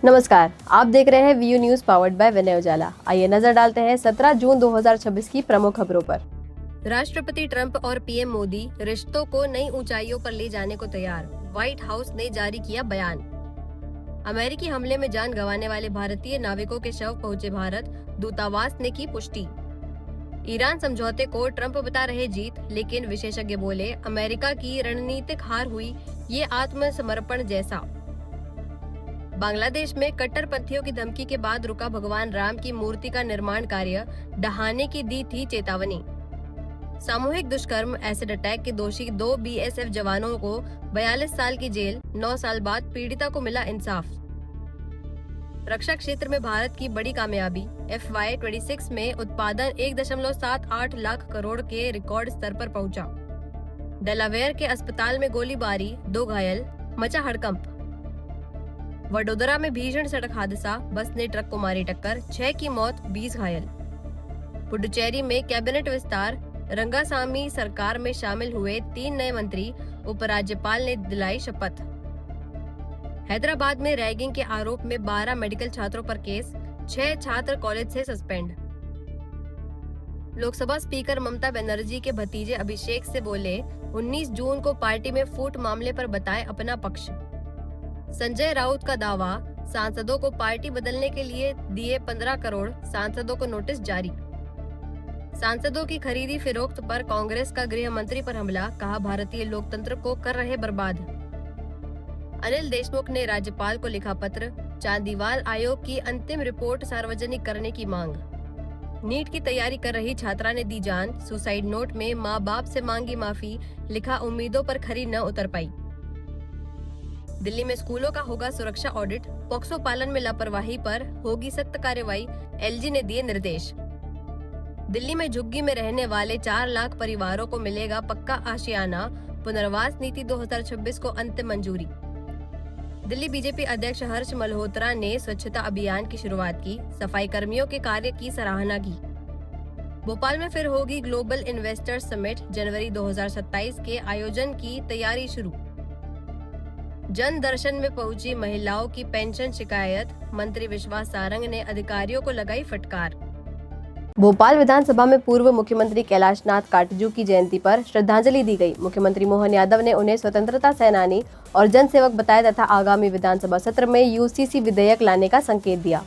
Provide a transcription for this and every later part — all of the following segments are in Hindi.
नमस्कार, आप देख रहे हैं वीयू न्यूज पावर्ड बाय विनय उजाला। आइए नजर डालते हैं 17 जून 2026 की प्रमुख खबरों पर। राष्ट्रपति ट्रंप और पीएम मोदी रिश्तों को नई ऊंचाइयों पर ले जाने को तैयार, व्हाइट हाउस ने जारी किया बयान। अमेरिकी हमले में जान गंवाने वाले भारतीय नाविकों के शव पहुंचे भारत, दूतावास ने की पुष्टि। ईरान समझौते को ट्रंप बता रहे जीत, लेकिन विशेषज्ञ बोले अमेरिका की रणनीतिक हार हुई, ये आत्मसमर्पण जैसा। बांग्लादेश में कट्टरपंथियों की धमकी के बाद रुका भगवान राम की मूर्ति का निर्माण कार्य, ढहाने की दी थी चेतावनी। सामूहिक दुष्कर्म एसिड अटैक के दोषी 2 बीएसएफ जवानों को 42 साल की जेल, 9 साल बाद पीड़िता को मिला इंसाफ। रक्षा क्षेत्र में भारत की बड़ी कामयाबी, FY26 में उत्पादन 1.78 लाख करोड़ के रिकॉर्ड स्तर पर पहुंचा। डेलावेयर के अस्पताल में गोलीबारी, 2 घायल, मचा हड़कंप। वडोदरा में भीषण सड़क हादसा, बस ने ट्रक को मारी टक्कर, 6 की मौत, 20 घायल। पुडुचेरी में कैबिनेट विस्तार, रंगासामी सरकार में शामिल हुए 3 नए मंत्री, उपराज्यपाल ने दिलाई शपथ। हैदराबाद में रैगिंग के आरोप में 12 मेडिकल छात्रों पर केस, 6 छात्र कॉलेज से सस्पेंड। लोकसभा स्पीकर ममता बनर्जी के भतीजे अभिषेक से बोले 19 जून को पार्टी में फूट मामले पर बताएं अपना पक्ष। संजय राउत का दावा, सांसदों को पार्टी बदलने के लिए दिए 15 करोड़, सांसदों को नोटिस जारी। सांसदों की खरीदी फिरोख्त पर कांग्रेस का गृह मंत्री पर हमला, कहा भारतीय लोकतंत्र को कर रहे बर्बाद। अनिल देशमुख ने राज्यपाल को लिखा पत्र, चांदीवाल आयोग की अंतिम रिपोर्ट सार्वजनिक करने की मांग। नीट की तैयारी कर रही छात्रा ने दी जान, सुसाइड नोट में माँ बाप से मांगी माफी, लिखा उम्मीदों पर खरी न उतर पाई। दिल्ली में स्कूलों का होगा सुरक्षा ऑडिट, पॉक्सो पालन में लापरवाही पर होगी सख्त कार्रवाई, एलजी ने दिए निर्देश। दिल्ली में झुग्गी में रहने वाले 4 लाख परिवारों को मिलेगा पक्का आशियाना, पुनर्वास नीति 2026 को अंतिम मंजूरी। दिल्ली बीजेपी अध्यक्ष हर्ष मल्होत्रा ने स्वच्छता अभियान की शुरुआत की, सफाई कर्मियों के कार्य की सराहना की। भोपाल में फिर होगी ग्लोबल इन्वेस्टर्स समिट, जनवरी 2027 के आयोजन की तैयारी शुरू। जन दर्शन में पहुंची महिलाओं की पेंशन शिकायत, मंत्री विश्वास सारंग ने अधिकारियों को लगाई फटकार। भोपाल विधानसभा में पूर्व मुख्यमंत्री कैलाशनाथ काटजू की जयंती पर श्रद्धांजलि दी गई। मुख्यमंत्री मोहन यादव ने उन्हें स्वतंत्रता सेनानी और जनसेवक बताया तथा आगामी विधानसभा सत्र में यूसीसी विधेयक लाने का संकेत दिया।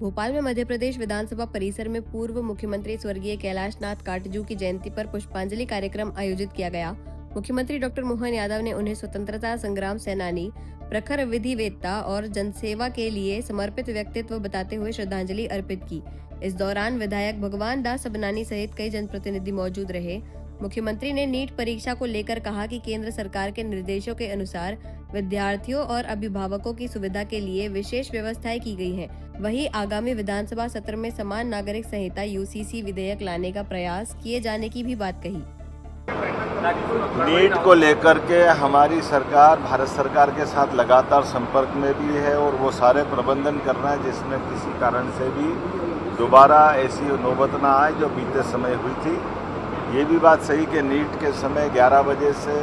भोपाल में मध्य प्रदेश विधानसभा परिसर में पूर्व मुख्यमंत्री स्वर्गीय कैलाशनाथ काटजू की जयंती पर पुष्पांजलि कार्यक्रम आयोजित किया गया। मुख्यमंत्री डॉक्टर मोहन यादव ने उन्हें स्वतंत्रता संग्राम सेनानी, प्रखर विधिवेत्ता और जनसेवा के लिए समर्पित व्यक्तित्व बताते हुए श्रद्धांजलि अर्पित की। इस दौरान विधायक भगवान दास सबनानी सहित कई जनप्रतिनिधि मौजूद रहे। मुख्यमंत्री ने नीट परीक्षा को लेकर कहा कि केंद्र सरकार के निर्देशों के अनुसार विद्यार्थियों और अभिभावकों की सुविधा के लिए विशेष व्यवस्थाएं की गई हैं। वहीं आगामी विधानसभा सत्र में समान नागरिक संहिता यूसीसी विधेयक लाने का प्रयास किए जाने की भी बात कही। नीट को लेकर के हमारी सरकार भारत सरकार के साथ लगातार संपर्क में भी है और वो सारे प्रबंधन कर रहा है जिसमें किसी कारण से भी दोबारा ऐसी नौबत ना आए जो बीते समय हुई थी। ये भी बात सही कि नीट के समय 11 बजे से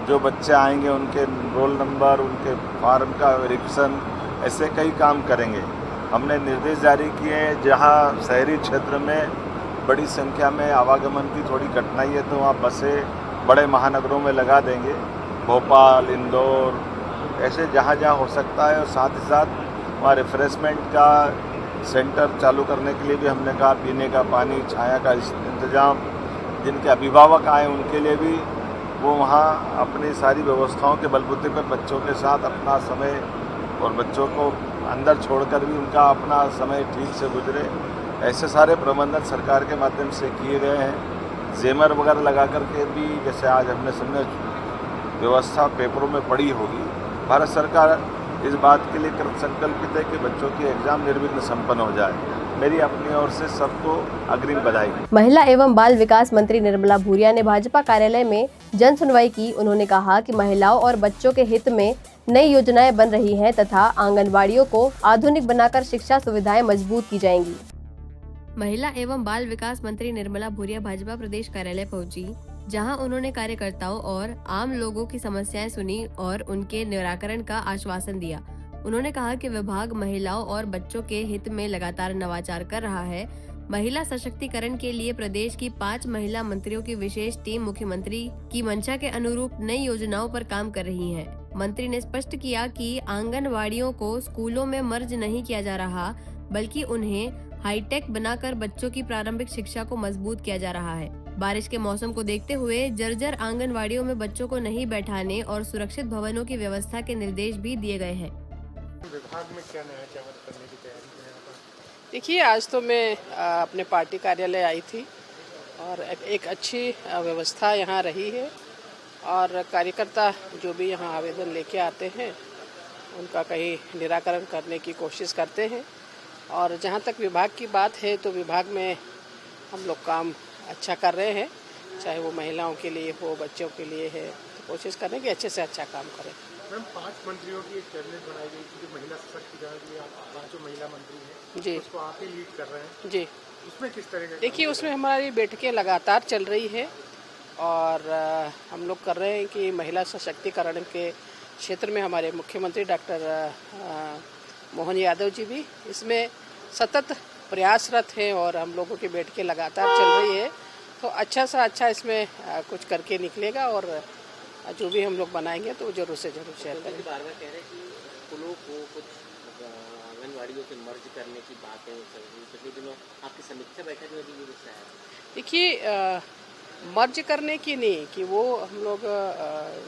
जो बच्चे आएंगे उनके रोल नंबर, उनके फॉर्म का वेरिफिकेशन, ऐसे कई काम करेंगे। हमने निर्देश जारी किए हैं जहाँ शहरी क्षेत्र में बड़ी संख्या में आवागमन की थोड़ी कठिनाई है तो वहाँ बसें बड़े महानगरों में लगा देंगे, भोपाल, इंदौर, ऐसे जहाँ जहाँ हो सकता है। और साथ ही साथ वहाँ रिफ्रेशमेंट का सेंटर चालू करने के लिए भी हमने कहा, पीने का पानी, छाया का इंतजाम, जिनके अभिभावक आए उनके लिए भी वो वहाँ अपनी सारी व्यवस्थाओं के बलबूते पर बच्चों के साथ अपना समय और बच्चों को अंदर छोड़कर भी उनका अपना समय ठीक से गुजरे, ऐसे सारे प्रबंधन सरकार के माध्यम से किए गए हैं। जेमर वगैरह लगा करके भी, जैसे आज हमने सबने व्यवस्था पेपरों में पढ़ी होगी, भारत सरकार इस बात के लिए कृत संकल्पित है कि बच्चों की एग्जाम निर्विघ्न संपन्न हो जाए। मेरी अपनी ओर से सबको अग्रिम बधाई। महिला एवं बाल विकास मंत्री निर्मला भूरिया ने भाजपा कार्यालय में जन सुनवाई की। उन्होंने कहा कि महिलाओं और बच्चों के हित में नई योजनाएं बन रही हैं तथा आंगनबाड़ियों को आधुनिक बनाकर शिक्षा सुविधाएं मजबूत की जाएंगी। महिला एवं बाल विकास मंत्री निर्मला भूरिया भाजपा प्रदेश कार्यालय पहुंची, जहां उन्होंने कार्यकर्ताओं और आम लोगों की समस्याएं सुनी और उनके निराकरण का आश्वासन दिया। उन्होंने कहा कि विभाग महिलाओं और बच्चों के हित में लगातार नवाचार कर रहा है। महिला सशक्तिकरण के लिए प्रदेश की 5 महिला मंत्रियों की विशेष टीम मुख्यमंत्री की मंशा के अनुरूप नई योजनाओं पर काम कर रही है। मंत्री ने स्पष्ट किया कि आंगनवाड़ियों को स्कूलों में मर्ज नहीं किया जा रहा, बल्कि उन्हें हाईटेक बनाकर बच्चों की प्रारंभिक शिक्षा को मजबूत किया जा रहा है। बारिश के मौसम को देखते हुए जर्जर आंगनवाड़ियों में बच्चों को नहीं बैठाने और सुरक्षित भवनों की व्यवस्था के निर्देश भी दिए गए हैं। विभाग में क्या नया क्या करने की तैयारी है यहाँ पर? देखिए, आज तो मैं अपने पार्टी कार्यालय आई थी और एक अच्छी व्यवस्था यहाँ रही है और कार्यकर्ता जो भी यहाँ आवेदन लेके आते हैं उनका कहीं निराकरण करने की कोशिश करते हैं। और जहाँ तक विभाग की बात है तो विभाग में हम लोग काम अच्छा कर रहे हैं, चाहे वो महिलाओं के लिए हो, बच्चों के लिए है, तो कोशिश करें कि अच्छे से अच्छा काम करें। मैम, 5 मंत्रियों की एक कैबिनेट बनाई गई थी जो महिला सशक्तिकरण के लिए आप 5 महिला मंत्री हैं जी, उसको आप ही लीड कर रहे हैं जी। उसमें किस तरह का? देखिए, उसमें हमारी बैठकें लगातार चल रही है और हम लोग कर रहे हैं कि महिला सशक्तिकरण के क्षेत्र में हमारे मुख्यमंत्री डॉक्टर मोहन यादव जी भी इसमें सतत प्रयासरत हैं और हम लोगों की बैठकें लगातार चल रही है। तो अच्छा सा अच्छा इसमें कुछ करके निकलेगा और जो भी हम लोग बनाएंगे तो जरूर से जरूर शेयर करेंगे। बार बार कह रहे हैं कि स्कूलों को कुछ आंगनवाड़ियों के मर्ज करने की बातें पिछले दिनों आपकी समीक्षा बैठक में भी ये गुस्सा है। देखिए, मर्ज करने की नहीं कि वो हम लोग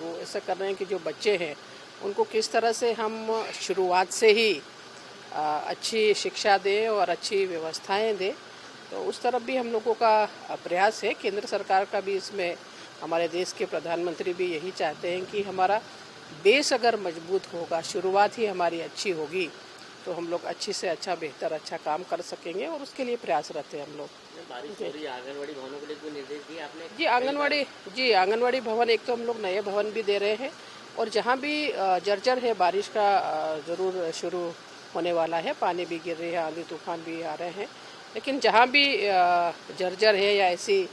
वो ऐसा कर रहे हैं कि जो बच्चे हैं उनको किस तरह से हम शुरुआत से ही अच्छी शिक्षा दें और अच्छी व्यवस्थाएं दें, तो उस तरफ भी हम लोगों का प्रयास है। केंद्र सरकार का भी इसमें, हमारे देश के प्रधानमंत्री भी यही चाहते हैं कि हमारा बेस अगर मजबूत होगा, शुरुआत ही हमारी अच्छी होगी, तो हम लोग अच्छी से अच्छा बेहतर अच्छा काम कर सकेंगे और उसके लिए प्रयासरत है हम लोग। बारिश हो रही है, आंगनवाड़ी भवनों के लिए कोई निर्देश दिए आपने? जी, आंगनवाड़ी भवन एक तो हम लोग नए भवन भी दे रहे हैं और जहाँ भी जर्जर है, बारिश का ज़रूर शुरू होने वाला है, पानी भी गिर रही है, आंधी तूफान भी आ रहे हैं, लेकिन जहाँ भी जर्जर है या ऐसी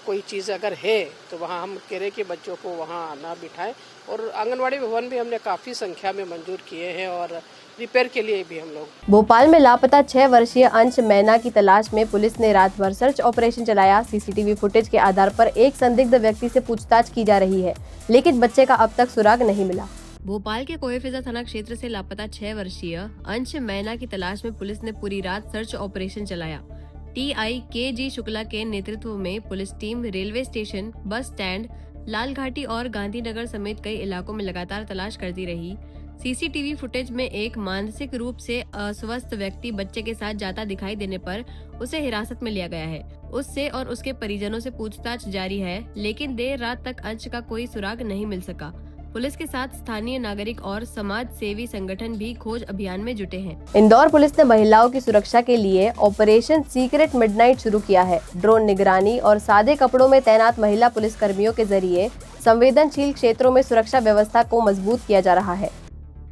कोई चीज़ अगर है तो वहाँ हम कह रहे हैं कि बच्चों को वहाँ ना बिठाएं। और आंगनवाड़ी भवन भी हमने काफ़ी संख्या में मंजूर किए हैं और रिपेयर के लिए भी हम लोग। भोपाल में लापता 6 वर्षीय अंश मैना की तलाश में पुलिस ने रात भर सर्च ऑपरेशन चलाया। सीसीटीवी फुटेज के आधार पर एक संदिग्ध व्यक्ति से पूछताछ की जा रही है, लेकिन बच्चे का अब तक सुराग नहीं मिला। भोपाल के कोहेफिजा थाना क्षेत्र से लापता 6 वर्षीय अंश मैना की तलाश में पुलिस ने पूरी रात सर्च ऑपरेशन चलाया। TI K G. शुक्ला के नेतृत्व में police team railway station, bus stand, Lal Ghati और गांधीनगर समेत कई इलाकों में लगातार तलाश करती रही। सीसीटीवी फुटेज में एक मानसिक रूप से अस्वस्थ व्यक्ति बच्चे के साथ जाता दिखाई देने पर उसे हिरासत में लिया गया है। उससे और उसके परिजनों से पूछताछ जारी है, लेकिन देर रात तक अंश का कोई सुराग नहीं मिल सका। पुलिस के साथ स्थानीय नागरिक और समाज सेवी संगठन भी खोज अभियान में जुटे हैं। इंदौर पुलिस ने महिलाओं की सुरक्षा के लिए ऑपरेशन सीक्रेट मिडनाइट शुरू किया है। ड्रोन निगरानी और सादे कपड़ों में तैनात महिला पुलिस कर्मियों के जरिए संवेदनशील क्षेत्रों में सुरक्षा व्यवस्था को मजबूत किया जा रहा है।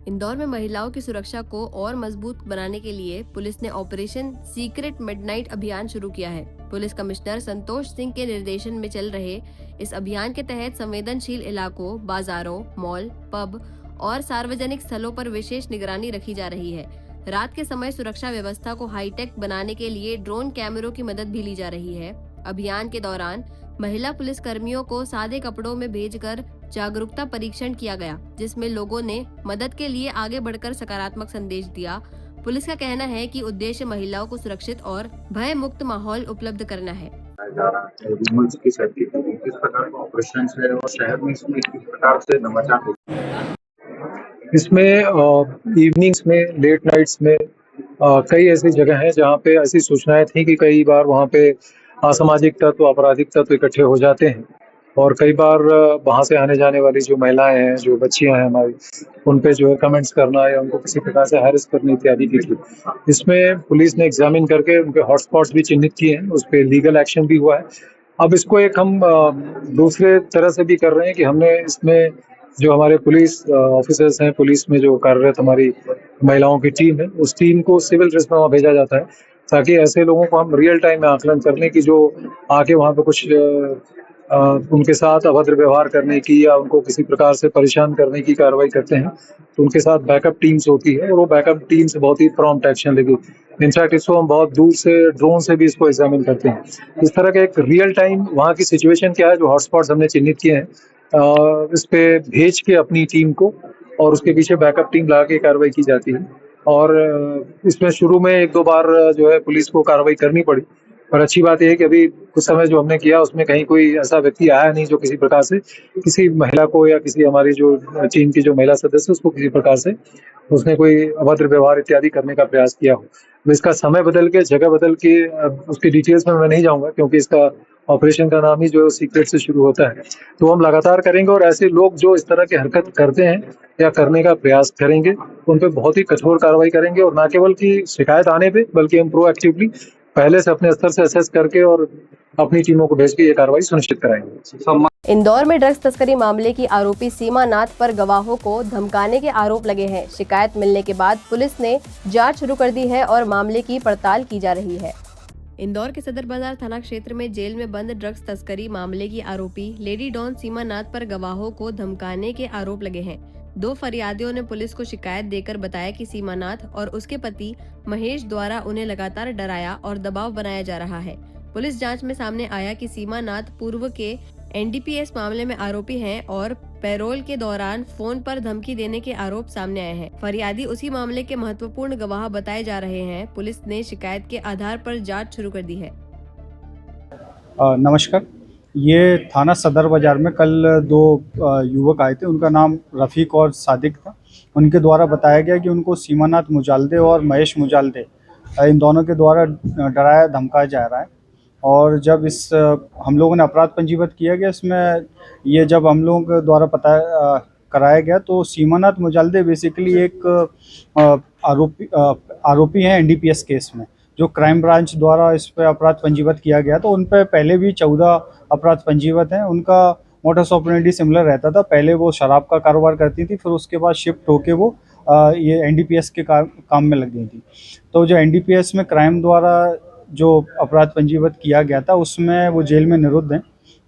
इंदौर में महिलाओं की सुरक्षा को और मजबूत बनाने के लिए पुलिस ने ऑपरेशन सीक्रेट मिडनाइट अभियान शुरू किया है। पुलिस कमिश्नर संतोष सिंह के निर्देशन में चल रहे इस अभियान के तहत संवेदनशील इलाकों, बाजारों, मॉल, पब और सार्वजनिक स्थलों पर विशेष निगरानी रखी जा रही है। रात के समय सुरक्षा व्यवस्था को हाईटेक बनाने के लिए ड्रोन कैमरों की मदद भी ली जा रही है। अभियान के दौरान महिला पुलिस कर्मियों को सादे कपड़ों में भेजकर जागरूकता परीक्षण किया गया, जिसमें लोगों ने मदद के लिए आगे बढ़कर सकारात्मक संदेश दिया। पुलिस का कहना है कि उद्देश्य महिलाओं को सुरक्षित और भय मुक्त माहौल उपलब्ध करना है। वुमेन्स की सेफ्टी के लिए किस प्रकार का ऑपरेशन है और शहर में इसमें किस प्रकार से नवाचार होता है? इसमें इवनिंग्स में, लेट नाइट्स में कई ऐसी जगह हैं जहाँ पे ऐसी सूचनाएं थी कि कई बार वहाँ पे असामाजिक तत्व, आपराधिक तत्व इकट्ठे हो जाते हैं और कई बार वहाँ से आने जाने वाली जो महिलाएं हैं, जो बच्चियां हैं हमारी, उन पे जो है कमेंट्स करना या उनको किसी प्रकार से हैरेस करनी इत्यादि की थी। इसमें पुलिस ने एग्जामिन करके उनके हॉटस्पॉट्स भी चिन्हित किए हैं, उस पर लीगल एक्शन भी हुआ है। अब इसको एक हम दूसरे तरह से भी कर रहे हैं कि हमने इसमें जो हमारे पुलिस ऑफिसर्स हैं, पुलिस में जो कार्यरत हमारी महिलाओं की टीम है, उस टीम को सिविल ड्रेस में वहाँ भेजा जाता है ताकि ऐसे लोगों को हम रियल टाइम में आकलन कर लें कि जो आके वहाँ पे कुछ उनके साथ अभद्र व्यवहार करने की या उनको किसी प्रकार से परेशान करने की कार्रवाई करते हैं तो उनके साथ बैकअप टीम्स होती है और वो बैकअप टीम्स बहुत ही प्रॉम्प्ट एक्शन लेगी। इनफैक्ट इसको हम बहुत दूर से ड्रोन से भी इसको एग्जामिन करते हैं। इस तरह का एक रियल टाइम वहाँ की सिचुएशन क्या है, जो हॉटस्पॉट्स हमने चिन्हित किए हैं, इस पे भेज के अपनी टीम को और उसके पीछे बैकअप टीम लगा के कार्रवाई की जाती है। और इसमें शुरू में 1-2 बार जो है पुलिस को कार्रवाई करनी पड़ी, पर अच्छी बात यह है कि अभी कुछ समय जो हमने किया उसमें कहीं कोई ऐसा व्यक्ति आया नहीं जो किसी प्रकार से किसी महिला को या किसी हमारी जो टीम की जो महिला सदस्य उसको किसी प्रकार से उसने कोई अभद्र व्यवहार इत्यादि करने का प्रयास किया हो। अब इसका समय बदल के, जगह बदल के, उसकी डिटेल्स में मैं नहीं जाऊंगा क्योंकि इसका ऑपरेशन का नाम ही जो है सीक्रेट से शुरू होता है। तो हम लगातार करेंगे और ऐसे लोग जो इस तरह की हरकत करते हैं या करने का प्रयास करेंगे उन पे बहुत ही कठोर कार्रवाई करेंगे और न केवल की शिकायत आने पे बल्कि हम प्रोएक्टिवली पहले से अपने स्तर से असेस करके और अपनी टीमों को भेज के ये कार्रवाई सुनिश्चित कराएंगे। इंदौर में ड्रग्स तस्करी मामले की आरोपी सीमा नाथ पर गवाहों को धमकाने के आरोप लगे हैं। शिकायत मिलने के बाद पुलिस ने जांच शुरू कर दी है और मामले की पड़ताल की जा रही है। इंदौर के सदर बाजार थाना क्षेत्र में जेल में बंद ड्रग्स तस्करी मामले की आरोपी लेडी डॉन सीमा नाथ पर गवाहों को धमकाने के आरोप लगे हैं। 2 फरियादियों ने पुलिस को शिकायत देकर बताया कि सीमा नाथ और उसके पति महेश द्वारा उन्हें लगातार डराया और दबाव बनाया जा रहा है। पुलिस जांच में सामने आया कि सीमा नाथ पूर्व के एनडीपीएस मामले में आरोपी हैं और पैरोल के दौरान फोन पर धमकी देने के आरोप सामने आए हैं। फरियादी उसी मामले के महत्वपूर्ण गवाह बताए जा रहे हैं। पुलिस ने शिकायत के आधार पर जांच शुरू कर दी है। नमस्कार, ये थाना सदर बाजार में कल 2 युवक आए थे। उनका नाम रफ़ीक और सादिक था। उनके द्वारा बताया गया कि उनको सीमानाथ मुजालदे और महेश मुजालदे इन दोनों के द्वारा डराया धमकाया जा रहा है। और जब हम लोगों ने अपराध पंजीबद्ध किया गया, इसमें ये जब हम लोगों के द्वारा पता कराया गया तो सीमानाथ मुजालदे बेसिकली एक आरोपी हैं एनडीपीएस केस में, जो क्राइम ब्रांच द्वारा इस पर अपराध पंजीबद्ध किया गया। तो उन पर पहले भी 14 अपराध पंजीबद्ध हैं। उनका मोडस ऑपरेंडी सिमिलर रहता था। पहले वो शराब का कारोबार करती थी, फिर उसके बाद शिफ्ट होके वो ये एनडीपीएस के काम में लग गई थी। तो जो एनडीपीएस में क्राइम द्वारा जो अपराध पंजीबद्ध किया गया था उसमें वो जेल में निरुद्ध हैं।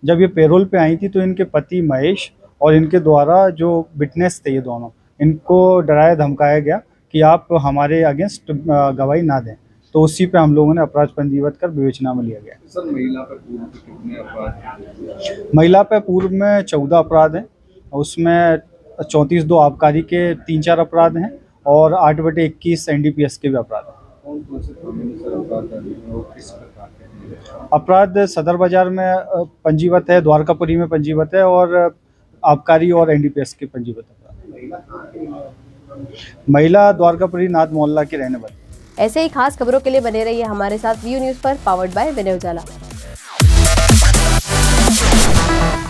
जब ये पेरोल पे आई थी तो इनके पति महेश और इनके द्वारा जो विटनेस थे, ये दोनों, इनको डराया धमकाया गया कि आप हमारे अगेंस्ट गवाही ना दें। तो उसी पे हम लोगों ने अपराध पंजीबद्ध कर विवेचना में लिया गया। सर, महिला पे पूर्व में कितने अपराध? महिला पे पूर्व में 14 अपराध हैं। उसमें 34-2 आबकारी के 3-4 अपराध हैं और 8/21 एनडीपीएस के भी अपराध हैं। कौन कौन से थाने में सर अपराध हैं और किस प्रकार के हैं? अपराध सदर बाजार में पंजीबद्ध है, द्वारकापुरी में पंजीबद्ध है और आबकारी और एनडीपीएस के पंजीबद्ध अपराध। महिला द्वारकापुरी नाथ मोहल्ला की रहने वाली। ऐसे ही खास खबरों के लिए बने रहिए हमारे साथ व्यू न्यूज पर, पावर्ड बाय विनय उजाला।